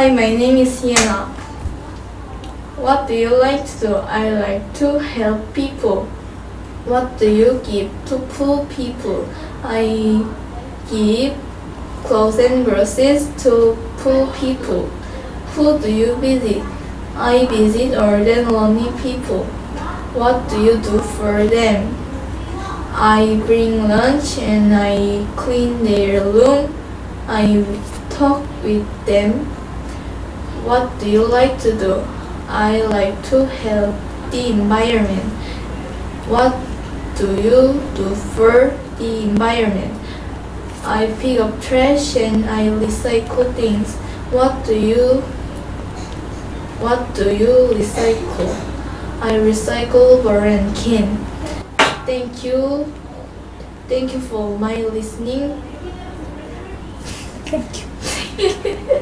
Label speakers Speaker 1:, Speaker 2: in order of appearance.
Speaker 1: Hi, my name is Sienna. What do you like to do? I like to help people. What do you give to poor people? I give clothes and groceries to poor people. Who do you visit? I visit old and lonely people. What do you do for them? I bring lunch and I clean their room. I talk with them. What do you like to do? I like to help the environment. What do you do for the environment? I pick up trash and I recycle things. What do you recycle? I recycle bar and can. Thank you. Thank you for my listening.
Speaker 2: Thank you.